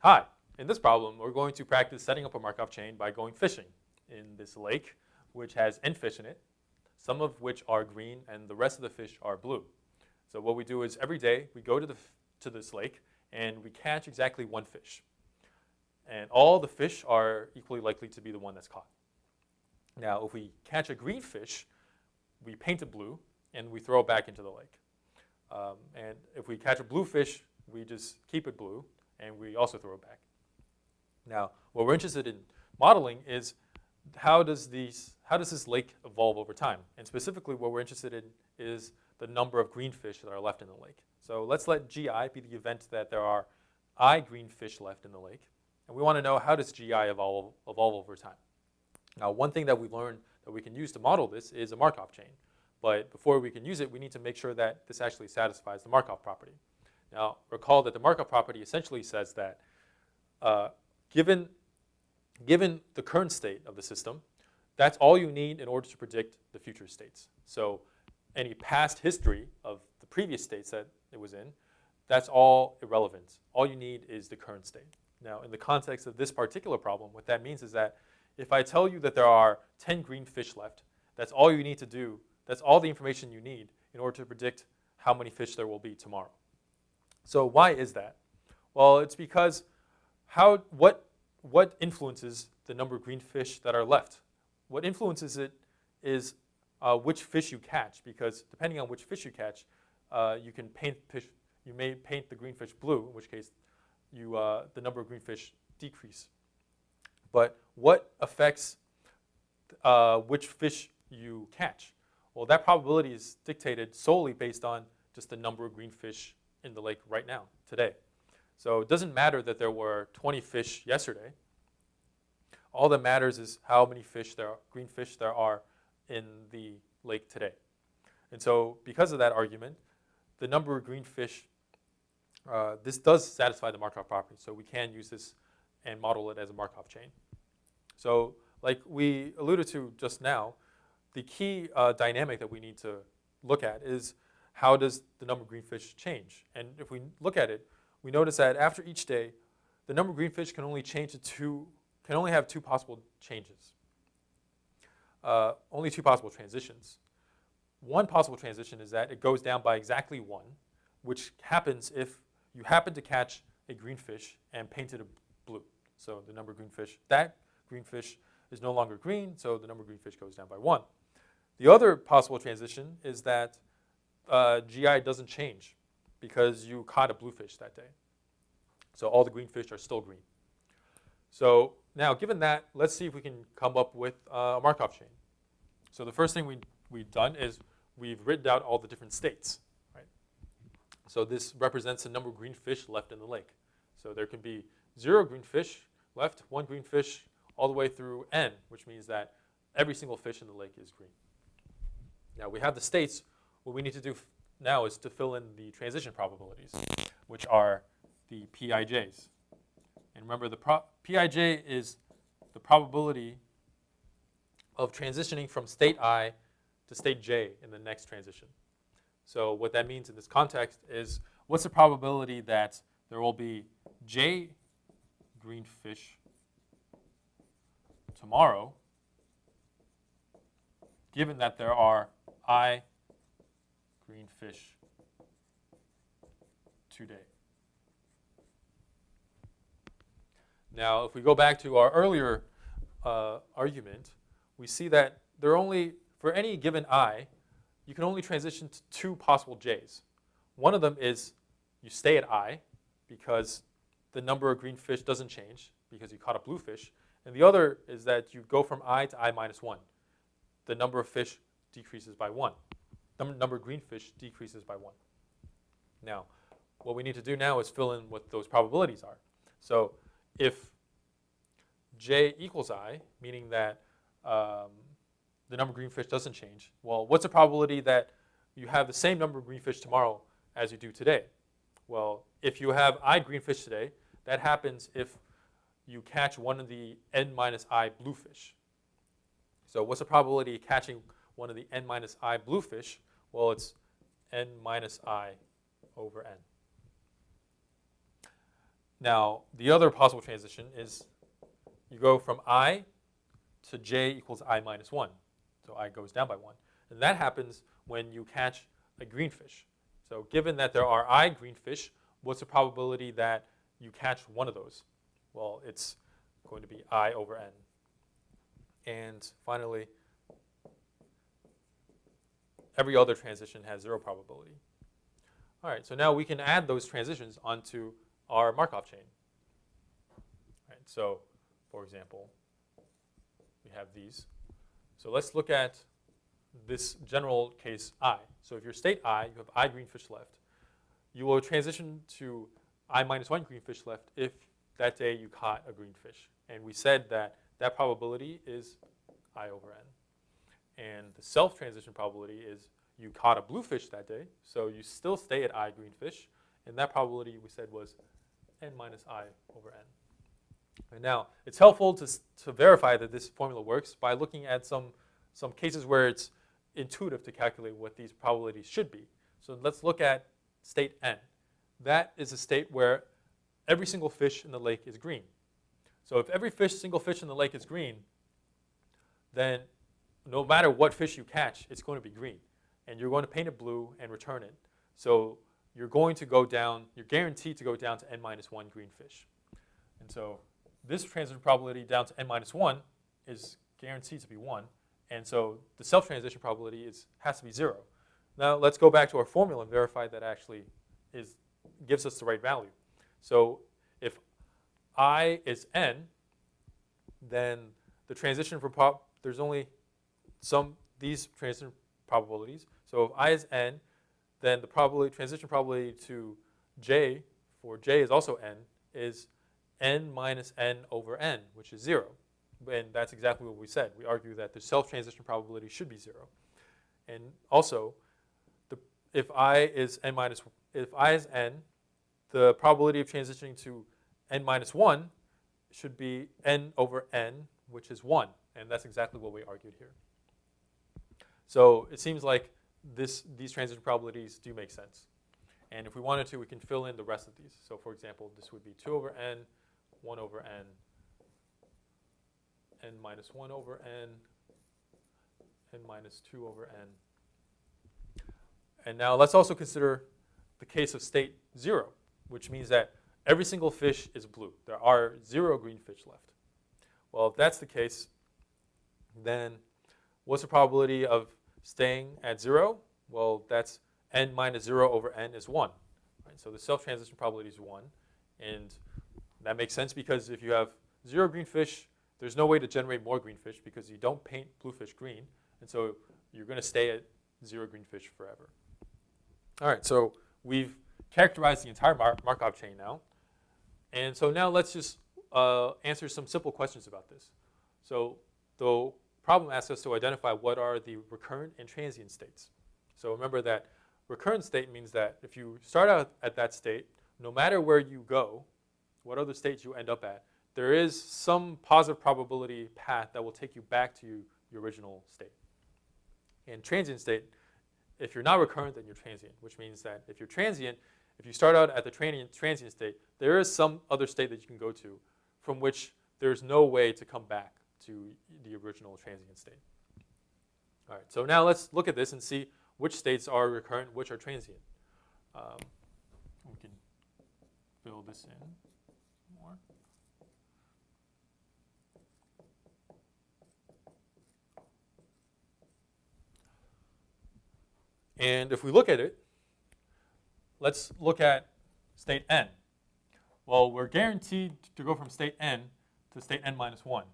Hi, in this problem, we're going to practice setting up a Markov chain by going fishing in this lake, which has n fish in it, some of which are green and the rest of the fish are blue. So what we do is every day we go to this lake and we catch exactly one fish. And all the fish are equally likely to be the one that's caught. Now, if we catch a green fish, we paint it blue and we throw it back into the lake. And if we catch a blue fish, we just keep it blue and we also throw it back. Now, what we're interested in modeling is how does this lake evolve over time? And specifically, what we're interested in is the number of green fish that are left in the lake. So let's let GI be the event that there are I green fish left in the lake. And we want to know, how does GI evolve over time? Now, one thing that we've learned that we can use to model this is a Markov chain. But before we can use it, we need to make sure that this actually satisfies the Markov property. Now, recall that the Markov property essentially says that given the current state of the system, that's all you need in order to predict the future states. So any past history of the previous states that it was in, that's all irrelevant. All you need is the current state. Now, in the context of this particular problem, what that means is that if I tell you that there are 10 green fish left, that's all you need to do. That's all the information you need in order to predict how many fish there will be tomorrow. So why is that? Well, it's because what influences the number of green fish that are left? What influences it is which fish you catch, because depending on which fish you catch, you may paint the green fish blue, in which case the number of green fish decrease. But what affects which fish you catch? Well, that probability is dictated solely based on just the number of green fish in the lake right now, today. So it doesn't matter that there were 20 fish yesterday. All that matters is how many green fish there are in the lake today. And so because of that argument, the number of green fish, this does satisfy the Markov property. So we can use this and model it as a Markov chain. So like we alluded to just now, the key dynamic that we need to look at is, how does the number of green fish change? And if we look at it, we notice that after each day, the number of green fish can only have two possible changes. Only two possible transitions. One possible transition is that it goes down by exactly 1, which happens if you happen to catch a green fish and paint it blue. So the number of green fish, that green fish is no longer green, so the number of green fish goes down by 1. The other possible transition is that GI doesn't change because you caught a blue fish that day. So all the green fish are still green. So now, given that, let's see if we can come up with a Markov chain. So the first thing we've done is we've written out all the different states. Right? So this represents the number of green fish left in the lake. So there can be 0 green fish left, 1 green fish, all the way through n, which means that every single fish in the lake is green. Now we have the states. What we need to do now is to fill in the transition probabilities, which are the PIJs. And remember, the PIJ is the probability of transitioning from state I to state J in the next transition. So what that means in this context is, what's the probability that there will be J green fish tomorrow, given that there are I green fish today? Now, if we go back to our earlier argument, we see that for any given I, you can only transition to 2 possible J's. One of them is you stay at I because the number of green fish doesn't change because you caught a blue fish. And the other is that you go from I to I minus 1. The number of fish decreases by 1. The number of green fish decreases by 1. Now, what we need to do now is fill in what those probabilities are. So if J equals I, meaning that the number of green fish doesn't change, well, what's the probability that you have the same number of green fish tomorrow as you do today? Well, if you have I green fish today, that happens if you catch one of the n minus I blue fish. So what's the probability of catching one of the n minus I blue fish? Well, it's n minus I over n. Now, the other possible transition is you go from I to j equals I minus 1. So I goes down by 1. And that happens when you catch a green fish. So given that there are I green fish, what's the probability that you catch one of those? Well, it's going to be I over n. And finally, every other transition has 0 probability. All right, so now we can add those transitions onto our Markov chain. All right, so for example, we have these. So let's look at this general case I. So if your state I, you have I green fish left, you will transition to I minus 1 green fish left if that day you caught a green fish. And we said that that probability is I over n. And the self-transition probability is you caught a blue fish that day, so you still stay at I green fish. And that probability we said was n minus I over n. And now, it's helpful to verify that this formula works by looking at some cases where it's intuitive to calculate what these probabilities should be. So let's look at state n. That is a state where every single fish in the lake is green. So if every single fish in the lake is green, then no matter what fish you catch, it's going to be green. And you're going to paint it blue and return it. So you're going to go down, you're guaranteed to go down to n minus 1 green fish. And so this transition probability down to n minus 1 is guaranteed to be 1. And so the self-transition probability has to be 0. Now let's go back to our formula and verify that actually gives us the right value. So if I is n, then the transition for there's only these transition probabilities. So if I is n, then the transition probability to j, for j is also n, is n minus n over n, which is 0. And that's exactly what we said. We argue that the self-transition probability should be 0. And also, if I is n, the probability of transitioning to n minus 1 should be n over n, which is 1. And that's exactly what we argued here. So it seems like these transition probabilities do make sense. And if we wanted to, we can fill in the rest of these. So for example, this would be 2 over n, 1 over n, n minus 1 over n, n minus 2 over n. And now let's also consider the case of state 0, which means that every single fish is blue. There are 0 green fish left. Well, if that's the case, then what's the probability of staying at 0? Well, that's n minus 0 over n is 1. Right? So the self-transition probability is 1. And that makes sense because if you have 0 green fish, there's no way to generate more green fish because you don't paint blue fish green. And so you're going to stay at 0 green fish forever. All right, so we've characterized the entire Markov chain now. And so now let's just answer some simple questions about this. So the problem asks us to identify what are the recurrent and transient states. So remember that recurrent state means that if you start out at that state, no matter where you go, what other states you end up at, there is some positive probability path that will take you back to your original state. And transient state, if you're not recurrent, then you're transient, which means that if you're transient, if you start out at the transient state, there is some other state that you can go to from which there's no way to come back to the original transient state. All right, so now let's look at this and see which states are recurrent, which are transient. We can fill this in more. And if we look at it, let's look at state n. Well, we're guaranteed to go from state n to state n minus 1.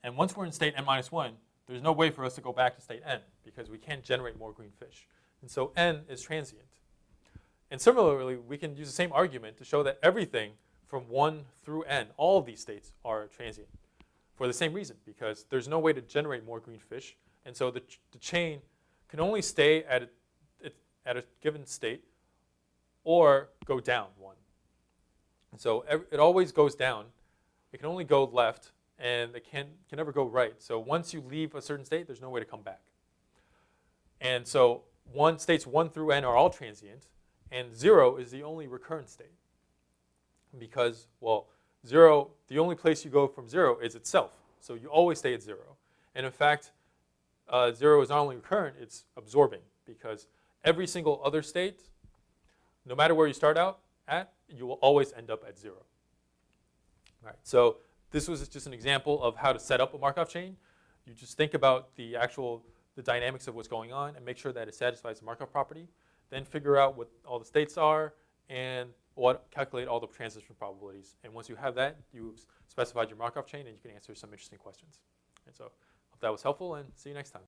And once we're in state n minus 1, there's no way for us to go back to state n because we can't generate more green fish. And so n is transient. And similarly, we can use the same argument to show that everything from 1 through n, all of these states are transient for the same reason, because there's no way to generate more green fish. And so the chain can only stay at a given state or go down 1. And so it always goes down. It can only go left, and it can never go right. So once you leave a certain state, there's no way to come back. And so states 1 through n are all transient, and 0 is the only recurrent state. because, well, 0, the only place you go from 0 is itself. So you always stay at 0. And in fact, 0 is not only recurrent, it's absorbing, because every single other state, no matter where you start out at, you will always end up at 0. All right, so this was just an example of how to set up a Markov chain. You just think about the dynamics of what's going on and make sure that it satisfies the Markov property. Then figure out what all the states are and calculate all the transition probabilities. And once you have that, you've specified your Markov chain and you can answer some interesting questions. And so I hope that was helpful, and see you next time.